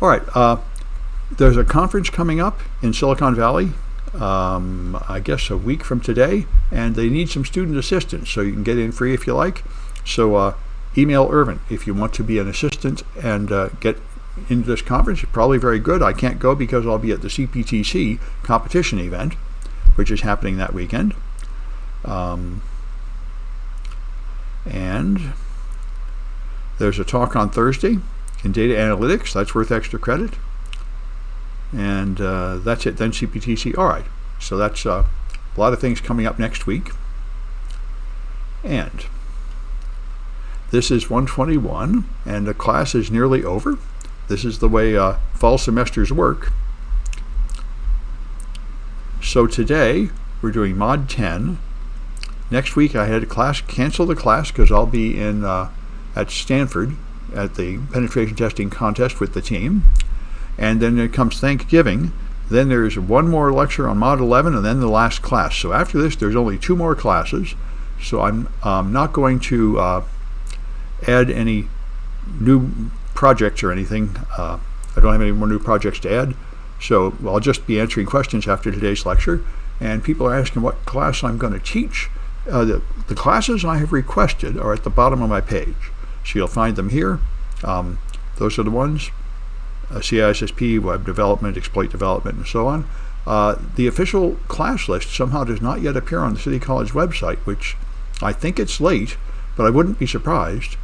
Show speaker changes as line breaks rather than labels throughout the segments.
All right. There's a conference coming up in Silicon Valley, I guess a week from today, and they need some student assistance, so you can get in free if you like. So email Irvin if you want to be an assistant and get into this conference. It's probably very good. I can't go because I'll be at the CPTC competition event, which is happening that weekend. And there's a talk on Thursday in data analytics. That's worth extra credit. And that's it. Then CPTC. All right. So that's a lot of things coming up next week. And this is 121, and the class is nearly over. This is the way fall semesters work. So today we're doing Mod 10. Next week I had to cancel the class because I'll be in at Stanford at the penetration testing contest with the team. And then it comes Thanksgiving. Then there's one more lecture on Mod 11 and then the last class. So after this there's only 2 more classes. So I'm not going to add any new projects or anything. I don't have any more new projects to add. So I'll just be answering questions after today's lecture. And people are asking what class I'm going to teach. The classes I have requested are at the bottom of my page. So you'll find them here. Those are the ones. CISSP, web development, exploit development, and so on. The official class list somehow does not yet appear on the City College website, which I think it's late, but I wouldn't be surprised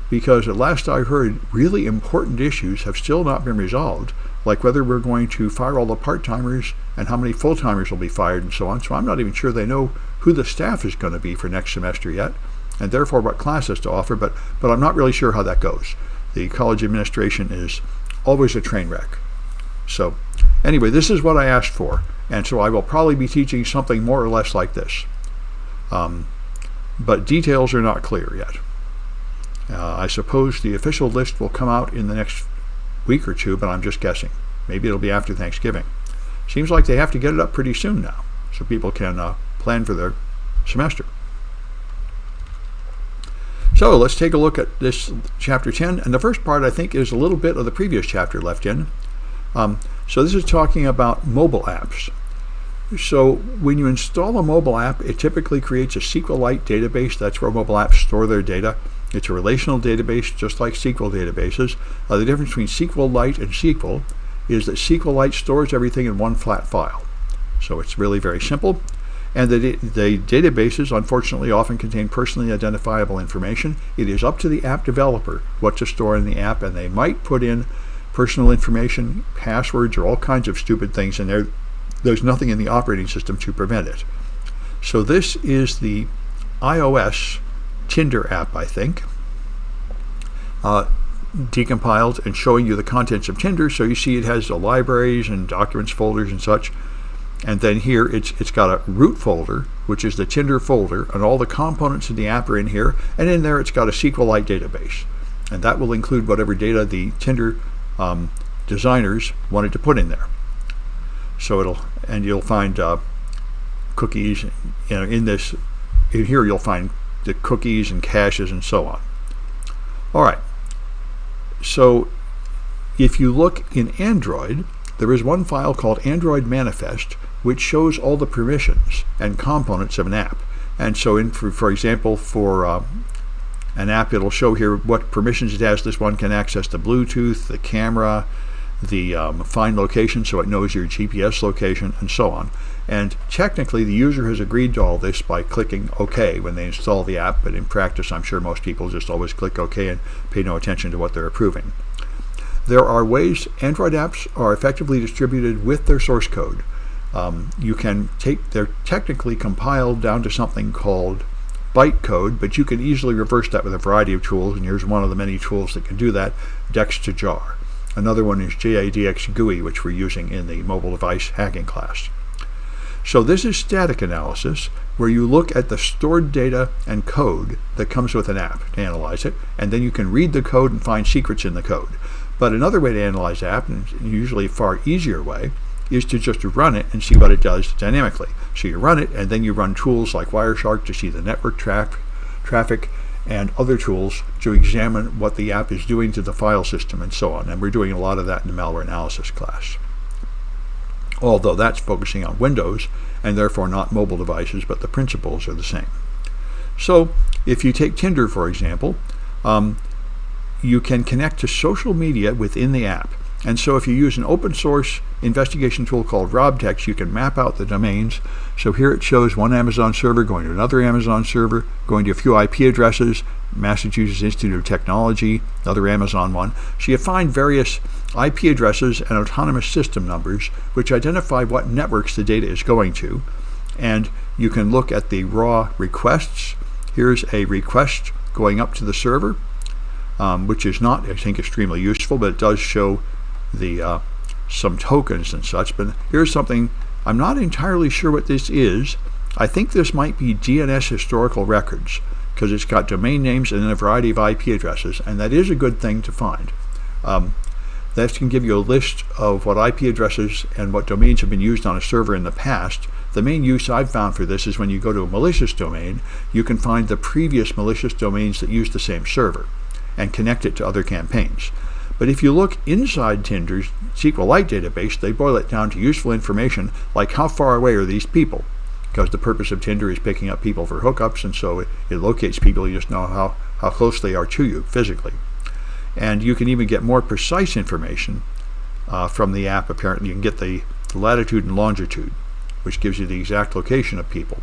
because at last I heard really important issues have still not been resolved, like whether we're going to fire all the part-timers and how many full-timers will be fired and so on. So I'm not even sure they know who the staff is going to be for next semester yet, and therefore what classes to offer, but I'm not really sure how that goes. The college administration is always a train wreck. So anyway, this is what I asked for, and so I will probably be teaching something more or less like this. But details are not clear yet. I suppose the official list will come out in the next week or 2, but I'm just guessing. Maybe it'll be after Thanksgiving. Seems like they have to get it up pretty soon now, so people can plan for their semester. So let's take a look at this chapter 10, and the first part I think is a little bit of the previous chapter left in. So this is talking about mobile apps. So when you install a mobile app, it typically creates a SQLite database. That's where mobile apps store their data. It's a relational database, just like SQL databases. The difference between SQLite and SQL is that SQLite stores everything in one flat file. So it's really very simple. And the databases, unfortunately, often contain personally identifiable information. It is up to the app developer what to store in the app, and they might put in personal information, passwords, or all kinds of stupid things in there. There's nothing in the operating system to prevent it. So this is the iOS Tinder app, I think, decompiled and showing you the contents of Tinder. So you see it has the libraries and documents folders and such. And then here it's got a root folder, which is the Tinder folder, and all the components of the app are in here. And in there it's got a SQLite database. And that will include whatever data the Tinder designers wanted to put in there. So you'll find cookies, in here you'll find the cookies and caches and so on. All right. So if you look in Android, there is one file called Android Manifest, which shows all the permissions and components of an app. And so for example, for an app, it'll show here what permissions it has. This one can access the Bluetooth, the camera, the find location, so it knows your GPS location, and so on. And technically, the user has agreed to all this by clicking OK when they install the app, but in practice, I'm sure most people just always click OK and pay no attention to what they're approving. There are ways Android apps are effectively distributed with their source code. They're technically compiled down to something called bytecode, but you can easily reverse that with a variety of tools, and here's one of the many tools that can do that, Dex2Jar. Another one is JADX GUI, which we're using in the mobile device hacking class. So this is static analysis, where you look at the stored data and code that comes with an app to analyze it, and then you can read the code and find secrets in the code. But another way to analyze app, and usually a far easier way, is to just run it and see what it does dynamically. So you run it, and then you run tools like Wireshark to see the network traffic, and other tools to examine what the app is doing to the file system and so on. And we're doing a lot of that in the malware analysis class. Although that's focusing on Windows and therefore not mobile devices, but the principles are the same. So if you take Tinder, for example, you can connect to social media within the app. And so if you use an open source investigation tool called RobText, you can map out the domains. So here it shows one Amazon server going to another Amazon server, going to a few IP addresses, Massachusetts Institute of Technology, another Amazon one. So you find various IP addresses and autonomous system numbers which identify what networks the data is going to. And you can look at the raw requests. Here's a request going up to the server, which is not, I think, extremely useful, but it does show the some tokens and such. But here's something, I'm not entirely sure what this is. I think this might be DNS historical records, because it's got domain names and then a variety of IP addresses, and that is a good thing to find. That can give you a list of what IP addresses and what domains have been used on a server in the past. The main use I've found for this is when you go to a malicious domain, you can find the previous malicious domains that use the same server and connect it to other campaigns. But if you look inside Tinder's SQLite database, they boil it down to useful information like how far away are these people, because the purpose of Tinder is picking up people for hookups, and so it locates people. You just know how close they are to you physically. And you can even get more precise information from the app. Apparently you can get the latitude and longitude, which gives you the exact location of people.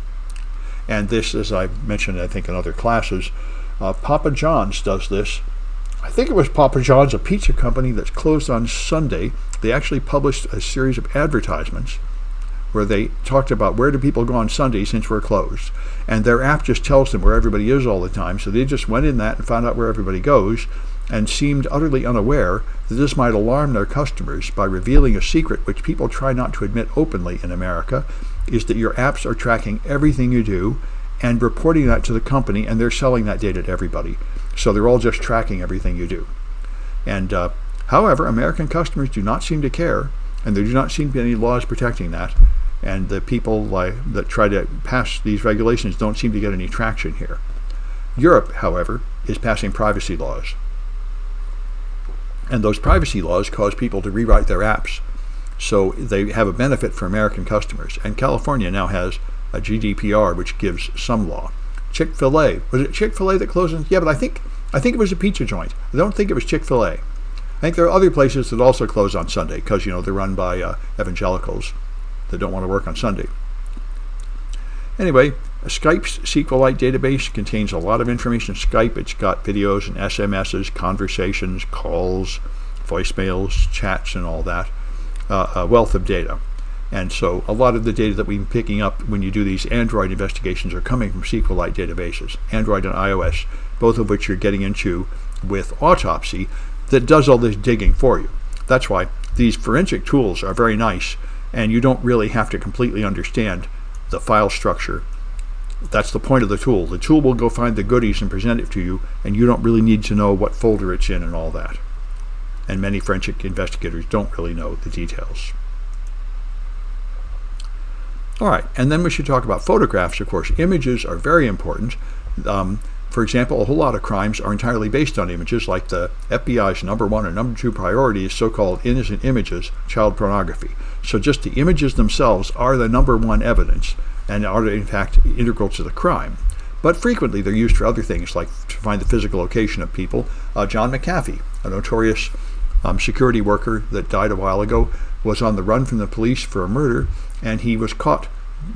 And this, as I mentioned, I think in other classes, Papa John's does this. I think it was Papa John's, a pizza company that's closed on Sunday. They actually published a series of advertisements where they talked about where do people go on Sunday since we're closed. And their app just tells them where everybody is all the time. So they just went in that and found out where everybody goes and seemed utterly unaware that this might alarm their customers by revealing a secret which people try not to admit openly in America, is that your apps are tracking everything you do and reporting that to the company, and they're selling that data to everybody. So they're all just tracking everything you do. And however, American customers do not seem to care, and there do not seem to be any laws protecting that. And the people that try to pass these regulations don't seem to get any traction here. Europe, however, is passing privacy laws. And those privacy laws cause people to rewrite their apps. So they have a benefit for American customers. And California now has a GDPR, which gives some law. Chick-fil-A. Was it Chick-fil-A that closed? Yeah, but I think it was a pizza joint. I don't think it was Chick-fil-A. I think there are other places that also close on Sunday because, they're run by evangelicals that don't want to work on Sunday. Anyway, Skype's SQLite database contains a lot of information. Skype, it's got videos and SMSs, conversations, calls, voicemails, chats, and all that. A wealth of data. And so a lot of the data that we've been picking up when you do these Android investigations are coming from SQLite databases, Android and iOS, both of which you're getting into with Autopsy that does all this digging for you. That's why these forensic tools are very nice, and you don't really have to completely understand the file structure. That's the point of the tool. The tool will go find the goodies and present it to you, and you don't really need to know what folder it's in and all that. And many forensic investigators don't really know the details. All right, and then we should talk about photographs, of course. Images are very important. For example, a whole lot of crimes are entirely based on images, like the FBI's number 1 and number 2 priority is so-called innocent images, child pornography. So just the images themselves are the number 1 evidence and are, in fact, integral to the crime. But frequently they're used for other things, like to find the physical location of people. John McAfee, a notorious security worker that died a while ago, was on the run from the police for a murder, and he was caught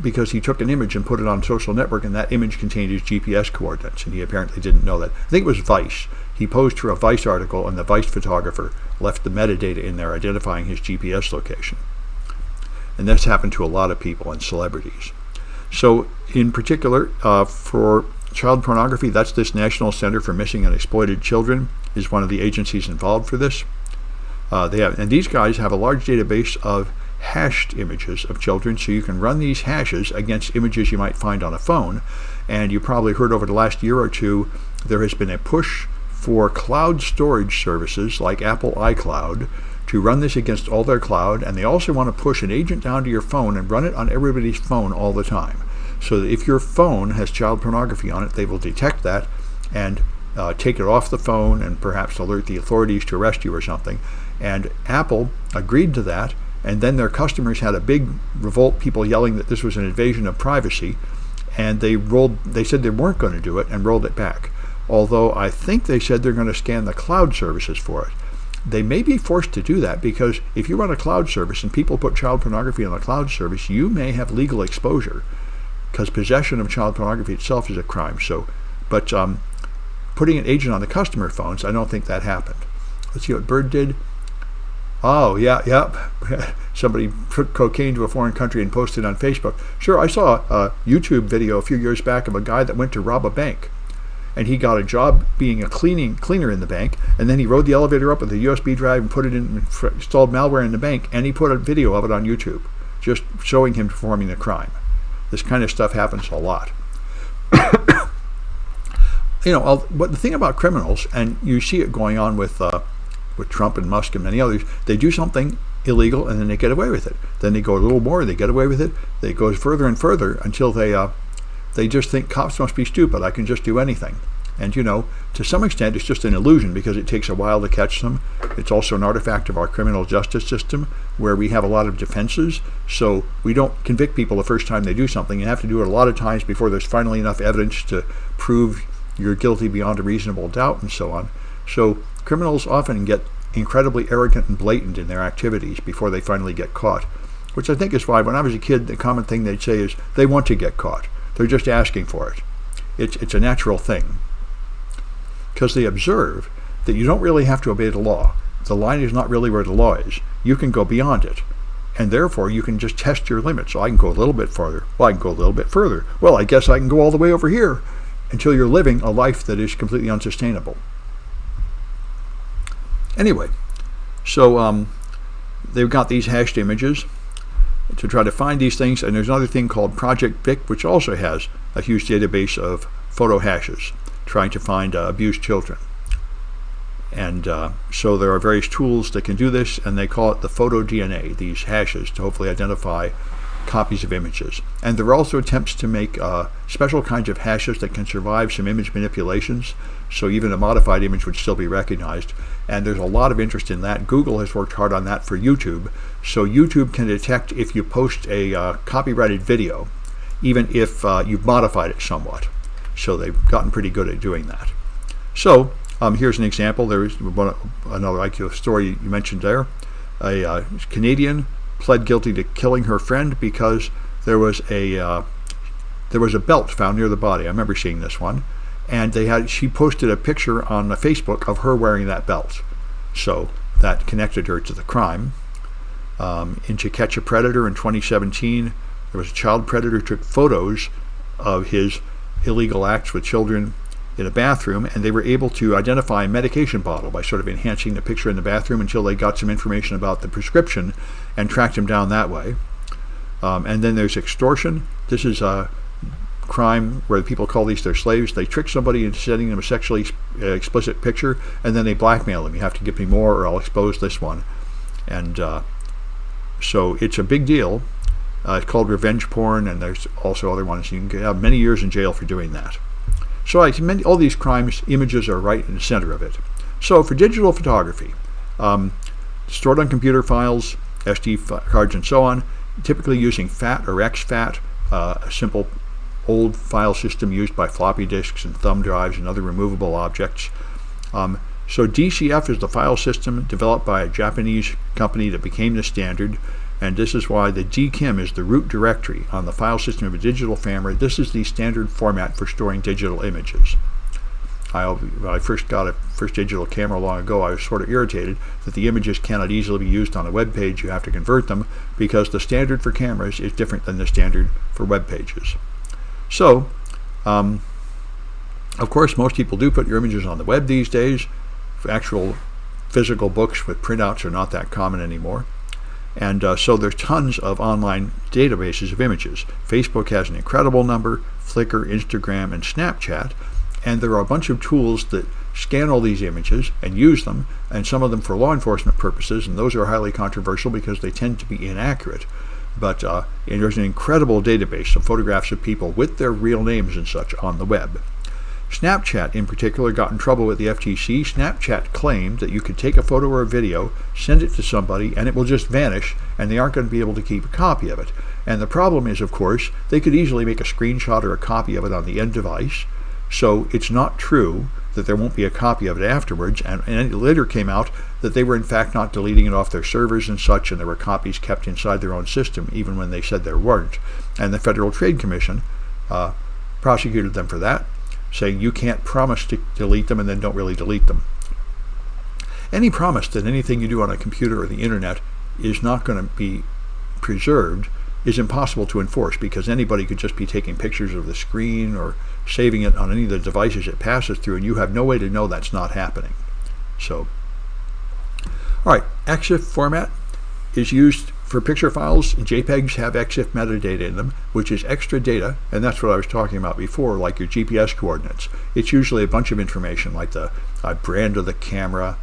because he took an image and put it on a social network, and that image contained his GPS coordinates, and he apparently didn't know that. I think it was Vice. He posed for a Vice article, and the Vice photographer left the metadata in there identifying his GPS location. And that's happened to a lot of people and celebrities. So in particular, for child pornography, that's this National Center for Missing and Exploited Children is one of the agencies involved for this. And these guys have a large database of hashed images of children, so you can run these hashes against images you might find on a phone. And you probably heard over the last year or two there has been a push for cloud storage services like Apple iCloud to run this against all their cloud, and they also want to push an agent down to your phone and run it on everybody's phone all the time. So that if your phone has child pornography on it, they will detect that and take it off the phone and perhaps alert the authorities to arrest you or something. And Apple agreed to that, and then their customers had a big revolt, people yelling that this was an invasion of privacy, and they said they weren't going to do it and rolled it back. Although I think they said they're going to scan the cloud services for it. They may be forced to do that because if you run a cloud service and people put child pornography on a cloud service, you may have legal exposure because possession of child pornography itself is a crime. But putting an agent on the customer phones, I don't think that happened. Let's see what Bird did. Oh, yeah. Somebody took cocaine to a foreign country and posted on Facebook. Sure, I saw a YouTube video a few years back of a guy that went to rob a bank. And he got a job being a cleaner in the bank, and then he rode the elevator up with a USB drive and put it in, installed malware in the bank, and he put a video of it on YouTube, just showing him performing the crime. This kind of stuff happens a lot. But the thing about criminals, and you see it going on with Trump and Musk and many others, they do something illegal and then they get away with it. Then they go a little more, they get away with it. They go further and further until they just think cops must be stupid. I can just do anything. And, to some extent, it's just an illusion because it takes a while to catch them. It's also an artifact of our criminal justice system where we have a lot of defenses. So we don't convict people the first time they do something. You have to do it a lot of times before there's finally enough evidence to prove you're guilty beyond a reasonable doubt and so on. So criminals often get incredibly arrogant and blatant in their activities before they finally get caught, which I think is why when I was a kid, the common thing they'd say is they want to get caught. They're just asking for it. It's a natural thing. Because they observe that you don't really have to obey the law. The line is not really where the law is. You can go beyond it. And therefore, you can just test your limits. So I can go a little bit farther. Well, I can go a little bit further. Well, I guess I can go all the way over here until you're living a life that is completely unsustainable. Anyway, so they've got these hashed images to try to find these things, and there's another thing called Project Vic, which also has a huge database of photo hashes trying to find abused children. And so there are various tools that can do this, and they call it the photo DNA, these hashes, to hopefully identify copies of images. And there are also attempts to make special kinds of hashes that can survive some image manipulations, so even a modified image would still be recognized. And there's a lot of interest in that. Google has worked hard on that for YouTube. So YouTube can detect if you post a copyrighted video, even if you've modified it somewhat. So they've gotten pretty good at doing that. So here's an example. There is another like the story you mentioned there. A Canadian pled guilty to killing her friend because there was a belt found near the body. I remember seeing this one. And she posted a picture on Facebook of her wearing that belt. So that connected her to the crime. In To Catch a Predator in 2017, there was a child predator who took photos of his illegal acts with children in a bathroom, and they were able to identify a medication bottle by sort of enhancing the picture in the bathroom until they got some information about the prescription and tracked him down that way. And then there's extortion. This is a crime where people call these their slaves. They trick somebody into sending them a sexually explicit picture, and then they blackmail them. You have to give me more or I'll expose this one. And so it's a big deal. It's called revenge porn, and there's also other ones. You can have many years in jail for doing that. So all these crimes, images are right in the center of it. So for digital photography, stored on computer files, SD cards and so on, typically using FAT or exFAT, a simple old file system used by floppy disks and thumb drives and other removable objects. So DCF is the file system developed by a Japanese company that became the standard, and this is why the DKIM is the root directory on the file system of a digital camera. This is the standard format for storing digital images. When I first got a first digital camera long ago, I was sort of irritated that the images cannot easily be used on a web page. You have to convert them because the standard for cameras is different than the standard for web pages. So, of course, most people do put your images on the web these days. Actual physical books with printouts are not that common anymore. And so there's tons of online databases of images. Facebook has an incredible number, Flickr, Instagram, and Snapchat. And there are a bunch of tools that scan all these images and use them, and some of them for law enforcement purposes, and those are highly controversial because they tend to be inaccurate. But there's an incredible database of photographs of people with their real names and such on the web. Snapchat, in particular, got in trouble with the FTC. Snapchat claimed that you could take a photo or a video, send it to somebody, and it will just vanish, and they aren't going to be able to keep a copy of it. And the problem is, of course, they could easily make a screenshot or a copy of it on the end device, so it's not true that there won't be a copy of it afterwards, and it later came out that they were in fact not deleting it off their servers and such, and there were copies kept inside their own system, even when they said there weren't. And the Federal Trade Commission prosecuted them for that, saying you can't promise to delete them and then don't really delete them. Any promise that anything you do on a computer or the internet is not going to be preserved is impossible to enforce, because anybody could just be taking pictures of the screen or saving it on any of the devices it passes through, and you have no way to know that's not happening. So, all right, EXIF format is used for picture files. JPEGs have EXIF metadata in them, which is extra data, and that's what I was talking about before, like your GPS coordinates. It's usually a bunch of information, like the brand of the camera,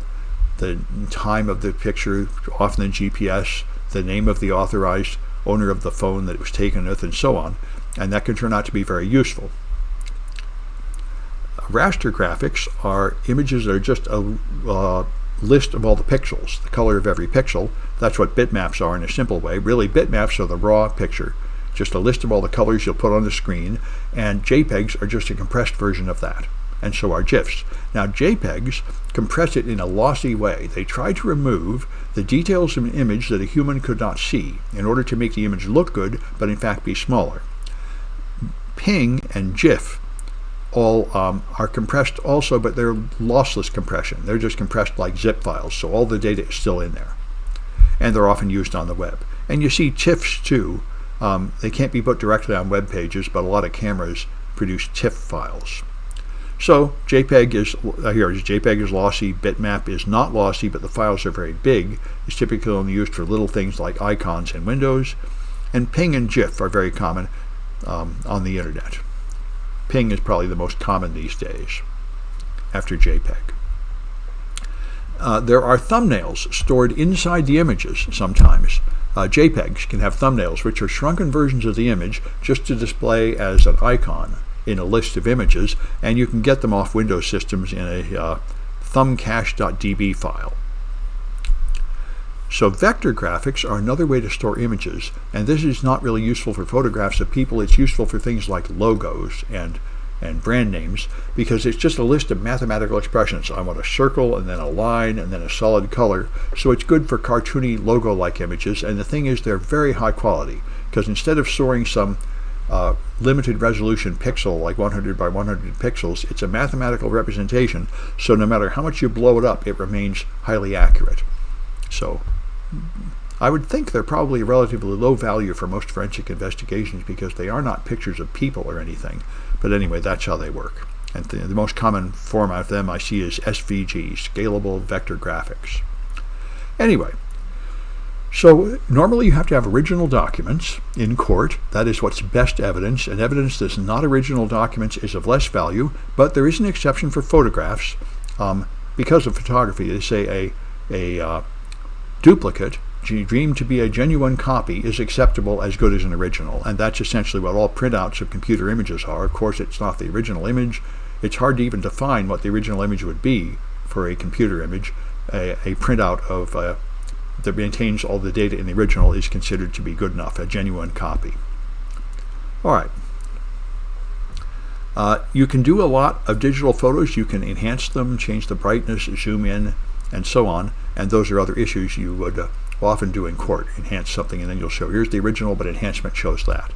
the time of the picture, often the GPS, the name of the authorized owner of the phone that it was taken with, and so on, and that can turn out to be very useful. Raster graphics are images that are just a list of all the pixels, the color of every pixel. That's what bitmaps are in a simple way. Really, bitmaps are the raw picture, just a list of all the colors you'll put on the screen, and JPEGs are just a compressed version of that, and so are GIFs. Now, JPEGs compress it in a lossy way. They try to remove the details of an image that a human could not see in order to make the image look good, but in fact be smaller. PNG and GIF all are compressed also, but they're lossless compression. They're just compressed like zip files, so all the data is still in there. And they're often used on the web. And you see TIFFs too. They can't be put directly on web pages, but a lot of cameras produce TIFF files. So JPEG is lossy, bitmap is not lossy, but the files are very big. It's typically only used for little things like icons in Windows. And PNG and GIF are very common on the internet. PNG is probably the most common these days, after JPEG. There are thumbnails stored inside the images sometimes. JPEGs can have thumbnails, which are shrunken versions of the image just to display as an icon in a list of images, and you can get them off Windows systems in a thumbcache.db file. So vector graphics are another way to store images, and this is not really useful for photographs of people. It's useful for things like logos and brand names, because it's just a list of mathematical expressions. I want a circle and then a line and then a solid color. So it's good for cartoony logo-like images, and the thing is they're very high quality, because instead of storing some limited resolution pixel like 100 by 100 pixels, it's a mathematical representation, so no matter how much you blow it up, it remains highly accurate. So I would think they're probably relatively low value for most forensic investigations, because they are not pictures of people or anything. But anyway, that's how they work. And the most common format of them I see is SVG, Scalable Vector Graphics. Anyway, so normally you have to have original documents in court. That is what's best evidence, and evidence that's not original documents is of less value, but there is an exception for photographs. Because of photography, they say a duplicate, deemed to be a genuine copy, is acceptable as good as an original, and that's essentially what all printouts of computer images are. Of course, it's not the original image. It's hard to even define what the original image would be for a computer image. A printout of that maintains all the data in the original is considered to be good enough, a genuine copy. All right. You can do a lot of digital photos. You can enhance them, change the brightness, zoom in, and so on, and those are other issues you would often do in court. Enhance something and then you'll show here's the original, but enhancement shows that.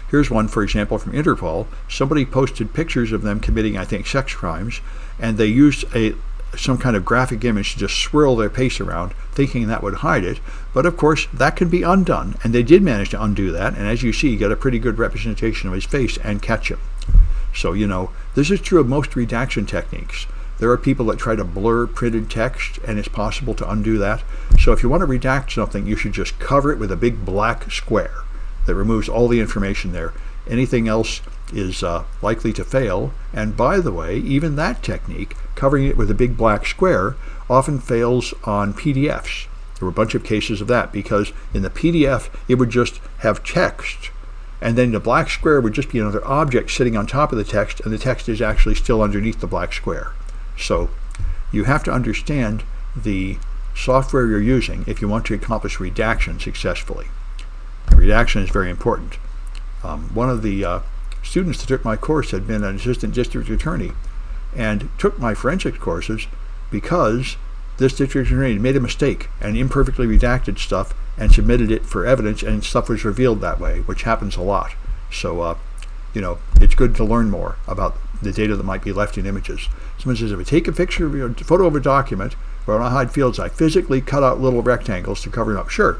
Here's one, for example, from Interpol. Somebody posted pictures of them committing, I think, sex crimes, and they used some kind of graphic image to just swirl their face around, thinking that would hide it. But of course, that can be undone, and they did manage to undo that, and as you see, you get a pretty good representation of his face and catch him. So, this is true of most redaction techniques. There are people that try to blur printed text, and it's possible to undo that. So if you want to redact something, you should just cover it with a big black square that removes all the information there. Anything else is likely to fail. And by the way, even that technique, covering it with a big black square, often fails on PDFs. There were a bunch of cases of that, because in the PDF, it would just have text and then the black square would just be another object sitting on top of the text, and the text is actually still underneath the black square. So you have to understand the software you're using if you want to accomplish redaction successfully. Redaction is very important. One of the students that took my course had been an assistant district attorney and took my forensics courses because this district attorney made a mistake and imperfectly redacted stuff and submitted it for evidence, and stuff was revealed that way, which happens a lot. So, it's good to learn more about the data that might be left in images. Someone says, if I take a photo of a document where I want to hide fields, I physically cut out little rectangles to cover them up. Sure.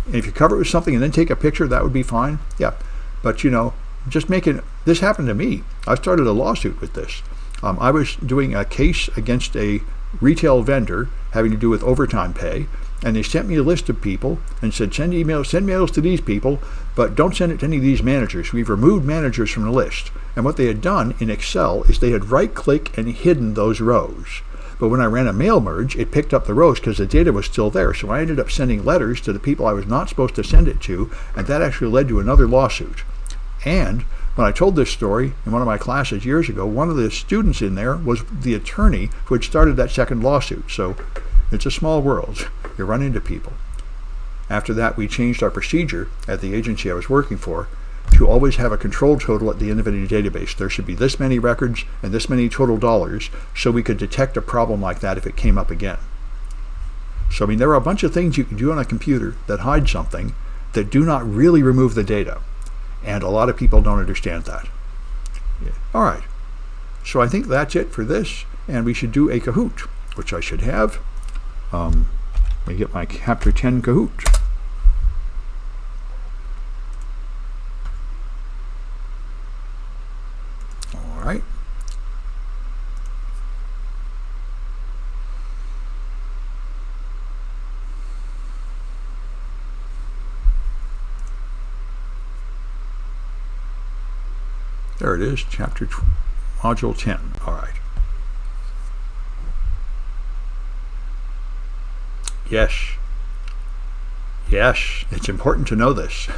And if you cover it with something and then take a picture, that would be fine. Yeah. But, just making, this happened to me. I started a lawsuit with this. I was doing a case against a retail vendor having to do with overtime pay, and they sent me a list of people and said, send mails to these people, but don't send it to any of these managers. We've removed managers from the list. And what they had done in Excel is they had right-clicked and hidden those rows. But when I ran a mail merge, it picked up the rows because the data was still there. So I ended up sending letters to the people I was not supposed to send it to, and that actually led to another lawsuit. And when I told this story in one of my classes years ago, one of the students in there was the attorney who had started that second lawsuit. So it's a small world. You run into people. After that, we changed our procedure at the agency I was working for to always have a control total at the end of any database. There should be this many records and this many total dollars, so we could detect a problem like that if it came up again. So, there are a bunch of things you can do on a computer that hide something that do not really remove the data. And a lot of people don't understand that. Yeah. All right. So I think that's it for this, and we should do a Kahoot, which I should have. Let me get my Chapter 10 Kahoot. All right. There it is, Module 10. All right. Yes. Yes, it's important to know this.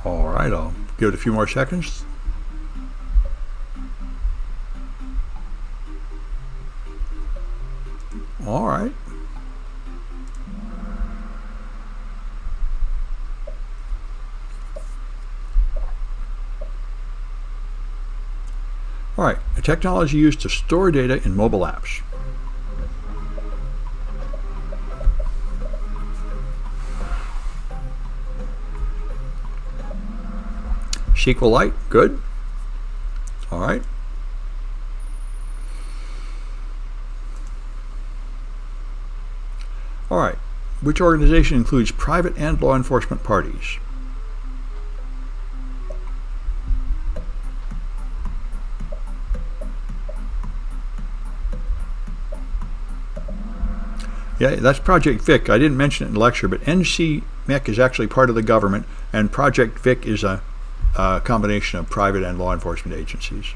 All right, I'll give it a few more seconds. All right. All right, a technology used to store data in mobile apps. SQLite, good. All right. All right, which organization includes private and law enforcement parties? Yeah, that's Project Vic. I didn't mention it in the lecture, but NCMEC is actually part of the government, and Project Vic is a combination of private and law enforcement agencies,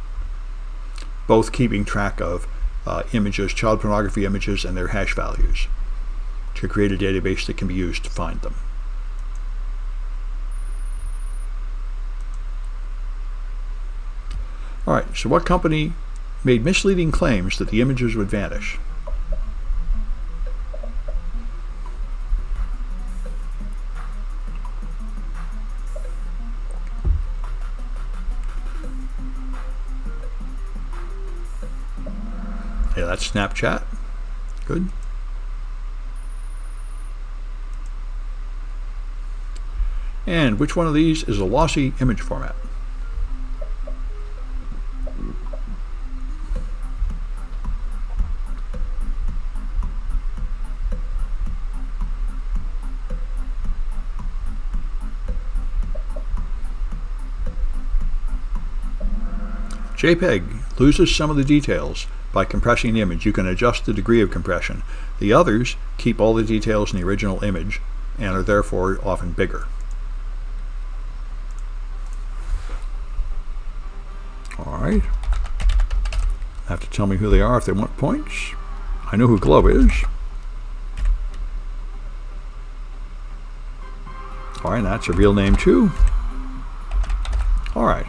both keeping track of images, child pornography images, and their hash values to create a database that can be used to find them. All right, so what company made misleading claims that the images would vanish? Snapchat. Good. And which one of these is a lossy image format? JPEG loses some of the details by compressing the image. You can adjust the degree of compression. The others keep all the details in the original image and are therefore often bigger. All right. Have to tell me who they are if they want points. I know who Glove is. All right, that's a real name too. All right.